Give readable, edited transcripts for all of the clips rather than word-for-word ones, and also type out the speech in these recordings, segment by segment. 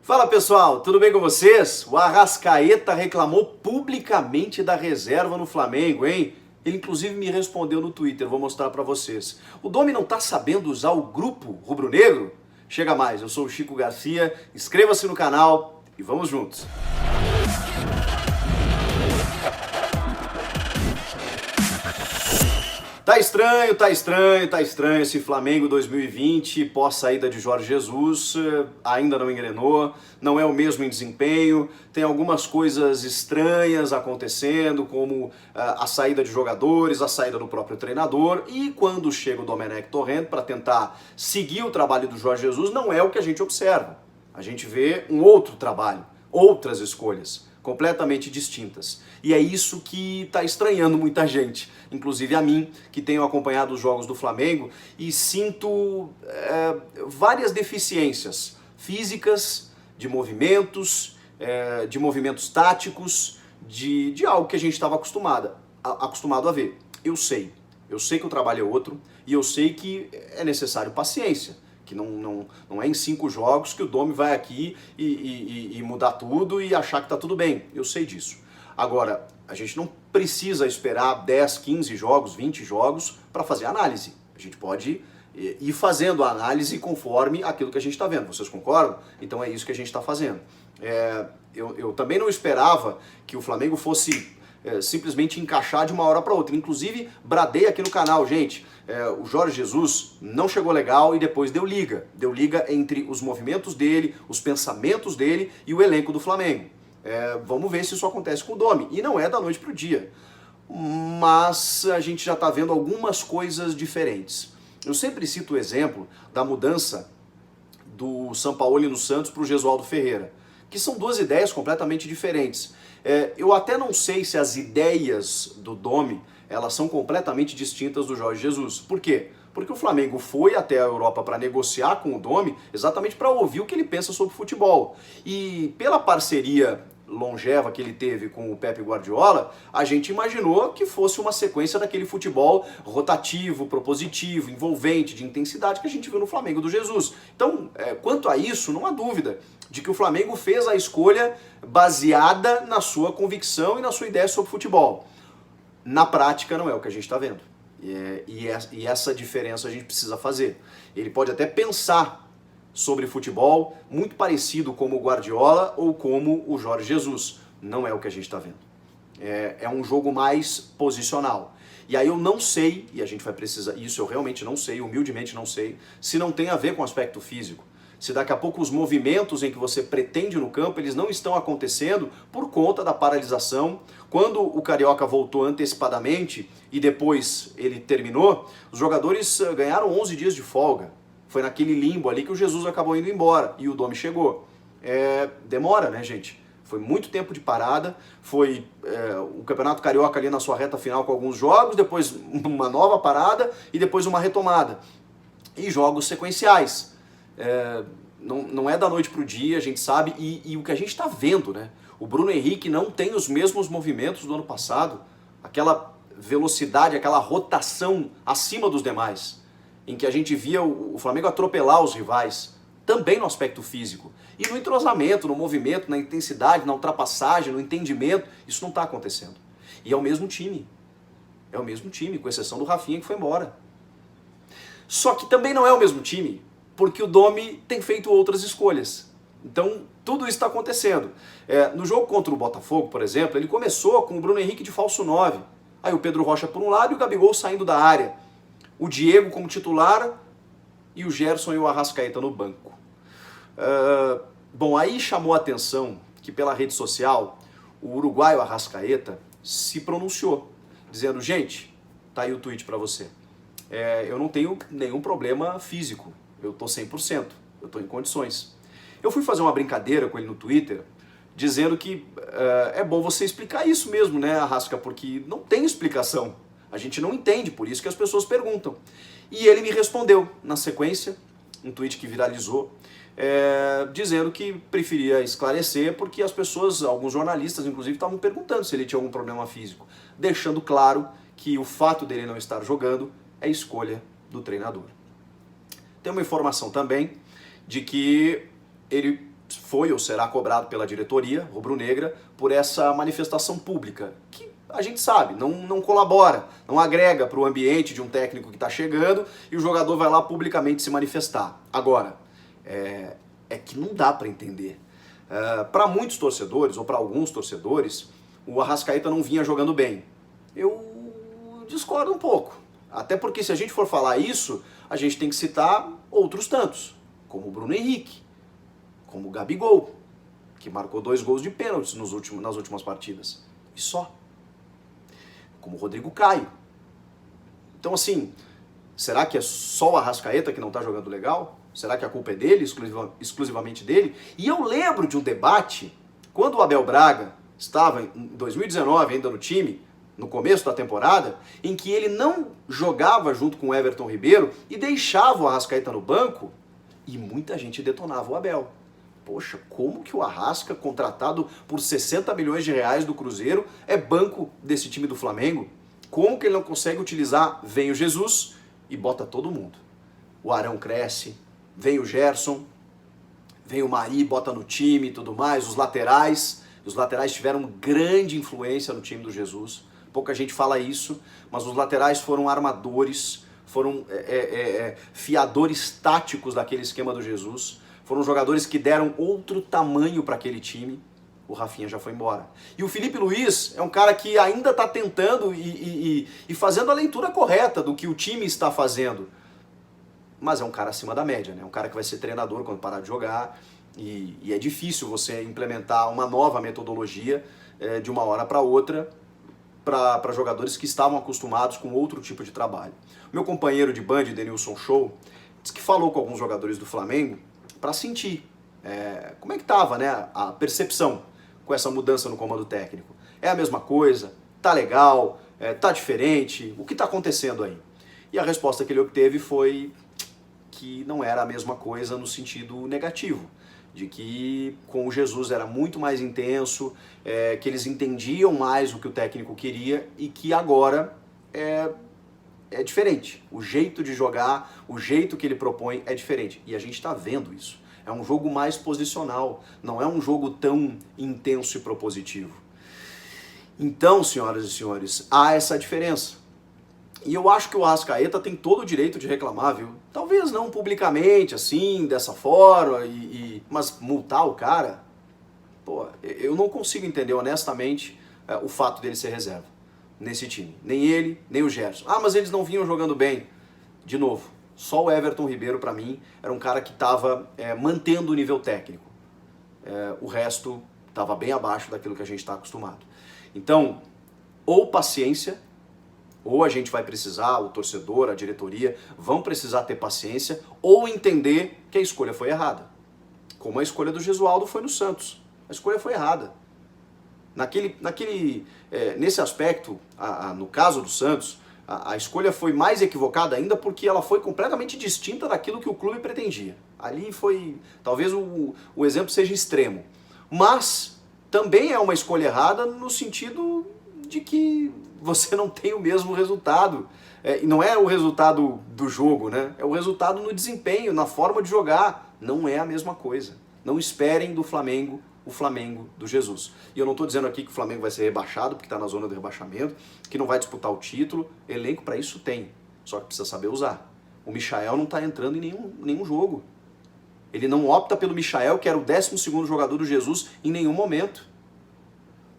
Fala pessoal, tudo bem com vocês? O Arrascaeta reclamou publicamente da reserva no Flamengo, hein? Ele inclusive me respondeu no Twitter, vou mostrar pra vocês. O Domi não tá sabendo usar o grupo rubro-negro? Chega mais, eu sou o Chico Garcia, inscreva-se no canal e vamos juntos. Tá estranho esse Flamengo 2020, pós-saída de Jorge Jesus, ainda não engrenou, não é o mesmo em desempenho, tem algumas coisas estranhas acontecendo, como a saída de jogadores, a saída do próprio treinador, e quando chega o Domenech Torrent para tentar seguir o trabalho do Jorge Jesus, não é o que a gente observa. A gente vê um outro trabalho, outras escolhas, completamente distintas. E é isso que está estranhando muita gente, inclusive a mim, que tenho acompanhado os jogos do Flamengo e sinto várias deficiências físicas, de movimentos táticos, de algo que a gente estava acostumado a ver. Eu sei que o trabalho é outro e eu sei que é necessário paciência. Que não é em 5 jogos que o Domi vai aqui e mudar tudo e achar que tá tudo bem. Eu sei disso. Agora, a gente não precisa esperar 10, 15 jogos, 20 jogos para fazer análise. A gente pode ir fazendo a análise conforme aquilo que a gente está vendo. Vocês concordam? Então é isso que a gente está fazendo. Eu também não esperava que o Flamengo fosse simplesmente encaixar de uma hora para outra. Inclusive, bradei aqui no canal, gente. O Jorge Jesus não chegou legal e depois deu liga. Deu liga entre os movimentos dele, os pensamentos dele e o elenco do Flamengo. Vamos ver se isso acontece com o Domi. E não é da noite para o dia. Mas a gente já está vendo algumas coisas diferentes. Eu sempre cito o exemplo da mudança do Sampaoli no Santos para o Gesualdo Ferreira, que são duas ideias completamente diferentes. Eu até não sei se as ideias do Domi elas são completamente distintas do Jorge Jesus. Por quê? Porque o Flamengo foi até a Europa para negociar com o Domi exatamente para ouvir o que ele pensa sobre futebol. E pela parceria longeva que ele teve com o Pepe Guardiola, a gente imaginou que fosse uma sequência daquele futebol rotativo, propositivo, envolvente, de intensidade que a gente viu no Flamengo do Jesus. Então, quanto a isso, não há dúvida de que o Flamengo fez a escolha baseada na sua convicção e na sua ideia sobre futebol. Na prática não é o que a gente está vendo. E essa diferença a gente precisa fazer. Ele pode até pensar sobre futebol muito parecido como o Guardiola ou como o Jorge Jesus. Não é o que a gente está vendo. É um jogo mais posicional. E aí eu não sei, e a gente vai precisar, isso eu realmente não sei, humildemente não sei, se não tem a ver com o aspecto físico. Se daqui a pouco os movimentos em que você pretende no campo, eles não estão acontecendo por conta da paralisação. Quando o Carioca voltou antecipadamente e depois ele terminou, os jogadores ganharam 11 dias de folga. Foi naquele limbo ali que o Jesus acabou indo embora e o Domi chegou. Demora, né, gente? Foi muito tempo de parada, foi o Campeonato Carioca ali na sua reta final com alguns jogos, depois uma nova parada e depois uma retomada. E jogos sequenciais. Não é da noite para o dia, a gente sabe, e o que a gente está vendo, né? O Bruno Henrique não tem os mesmos movimentos do ano passado, aquela velocidade, aquela rotação acima dos demais, em que a gente via o Flamengo atropelar os rivais, também no aspecto físico, e no entrosamento, no movimento, na intensidade, na ultrapassagem, no entendimento, isso não está acontecendo. E é o mesmo time, com exceção do Rafinha que foi embora. Só que também não é o mesmo time, porque o Domi tem feito outras escolhas. Então, tudo isso está acontecendo. No jogo contra o Botafogo, por exemplo, ele começou com o Bruno Henrique de falso 9. Aí o Pedro Rocha por um lado e o Gabigol saindo da área. O Diego como titular e o Gerson e o Arrascaeta no banco. Bom, aí chamou a atenção que pela rede social, o uruguaio Arrascaeta se pronunciou, dizendo, gente, tá aí o tweet para você. Eu não tenho nenhum problema físico. Eu tô 100%, eu tô em condições. Eu fui fazer uma brincadeira com ele no Twitter, dizendo que é bom você explicar isso mesmo, né, Arrasca, porque não tem explicação. A gente não entende, por isso que as pessoas perguntam. E ele me respondeu, na sequência, um tweet que viralizou, dizendo que preferia esclarecer, porque as pessoas, alguns jornalistas, inclusive, estavam perguntando se ele tinha algum problema físico, deixando claro que o fato dele não estar jogando é escolha do treinador. Tem uma informação também de que ele foi ou será cobrado pela diretoria rubro-negra por essa manifestação pública, que a gente sabe, não colabora, não agrega para o ambiente de um técnico que está chegando e o jogador vai lá publicamente se manifestar. Agora, é que não dá para entender. Para muitos torcedores, ou para alguns torcedores, o Arrascaeta não vinha jogando bem. Eu discordo um pouco. Até porque se a gente for falar isso, a gente tem que citar outros tantos, como o Bruno Henrique, como o Gabigol, que marcou 2 gols de pênaltis nas últimas partidas. E só. Como o Rodrigo Caio. Então assim, será que é só o Arrascaeta que não está jogando legal? Será que a culpa é dele, exclusivamente dele? E eu lembro de um debate, quando o Abel Braga estava em 2019 ainda no time, no começo da temporada, em que ele não jogava junto com o Everton Ribeiro e deixava o Arrascaeta no banco, e muita gente detonava o Abel. Poxa, como que o Arrasca, contratado por 60 milhões de reais do Cruzeiro, é banco desse time do Flamengo? Como que ele não consegue utilizar? Vem o Jesus e bota todo mundo. O Arão cresce, vem o Gerson, vem o Mari, bota no time e tudo mais, os laterais tiveram grande influência no time do Jesus. Pouca gente fala isso, mas os laterais foram armadores, foram fiadores táticos daquele esquema do Jesus. Foram jogadores que deram outro tamanho para aquele time. O Rafinha já foi embora. E o Felipe Luiz é um cara que ainda está tentando e fazendo a leitura correta do que o time está fazendo. Mas é um cara acima da média, né? É um cara que vai ser treinador quando parar de jogar. E é difícil você implementar uma nova metodologia de uma hora para outra para jogadores que estavam acostumados com outro tipo de trabalho. Meu companheiro de Band, Denilson Show, disse que falou com alguns jogadores do Flamengo para sentir como é que estava, né, a percepção com essa mudança no comando técnico. É a mesma coisa? Tá legal? Tá diferente? O que está acontecendo aí? E a resposta que ele obteve foi que não era a mesma coisa no sentido negativo, de que com o Jesus era muito mais intenso, que eles entendiam mais o que o técnico queria e que agora é diferente. O jeito de jogar, o jeito que ele propõe é diferente. E a gente está vendo isso. É um jogo mais posicional, não é um jogo tão intenso e propositivo. Então, senhoras e senhores, há essa diferença. E eu acho que o Arrascaeta tem todo o direito de reclamar, viu? Talvez não publicamente, assim, dessa forma, mas multar o cara, pô, eu não consigo entender honestamente o fato dele ser reserva nesse time. Nem ele, nem o Gerson. Ah, mas eles não vinham jogando bem. De novo, só o Everton Ribeiro, para mim, era um cara que estava mantendo o nível técnico. O resto estava bem abaixo daquilo que a gente está acostumado. Então, ou paciência, ou a gente vai precisar, o torcedor, a diretoria, vão precisar ter paciência, ou entender que a escolha foi errada. Como a escolha do Gesualdo foi no Santos. A escolha foi errada. Nesse aspecto, no caso do Santos, a escolha foi mais equivocada ainda porque ela foi completamente distinta daquilo que o clube pretendia. Ali foi, talvez o exemplo seja extremo. Mas também é uma escolha errada no sentido de que você não tem o mesmo resultado. E não é o resultado do jogo, né? É o resultado no desempenho, na forma de jogar. Não é a mesma coisa. Não esperem do Flamengo o Flamengo do Jesus. E eu não estou dizendo aqui que o Flamengo vai ser rebaixado, porque está na zona do rebaixamento, que não vai disputar o título. Elenco para isso tem, só que precisa saber usar. O Michael não está entrando em nenhum jogo. Ele não opta pelo Michael, que era o 12º jogador do Jesus, em nenhum momento.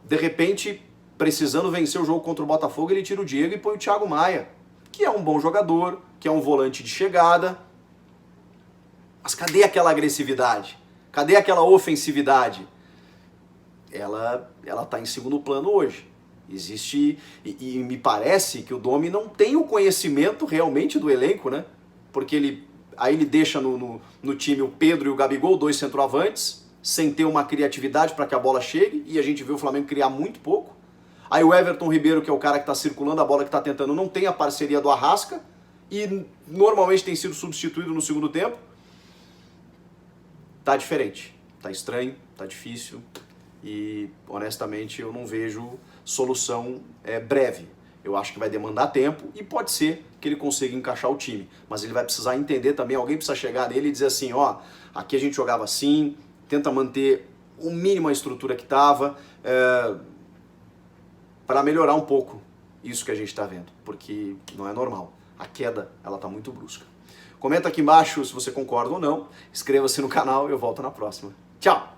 De repente, precisando vencer o jogo contra o Botafogo, ele tira o Diego e põe o Thiago Maia, que é um bom jogador, que é um volante de chegada. Mas cadê aquela agressividade? Cadê aquela ofensividade? Ela está em segundo plano hoje. Existe, e me parece que o Domi não tem o conhecimento realmente do elenco, né? Porque ele deixa no time o Pedro e o Gabigol, 2 centroavantes, sem ter uma criatividade para que a bola chegue, e a gente vê o Flamengo criar muito pouco. Aí o Everton Ribeiro, que é o cara que está circulando a bola, que está tentando, não tem a parceria do Arrasca, e normalmente tem sido substituído no segundo tempo. Tá diferente, tá estranho, tá difícil, e honestamente eu não vejo solução breve. Eu acho que vai demandar tempo e pode ser que ele consiga encaixar o time, mas ele vai precisar entender também, alguém precisa chegar nele e dizer assim, ó, aqui a gente jogava assim, tenta manter o mínimo a estrutura que estava, para melhorar um pouco isso que a gente está vendo, porque não é normal. A queda, ela está muito brusca. Comenta aqui embaixo se você concorda ou não, inscreva-se no canal e eu volto na próxima. Tchau!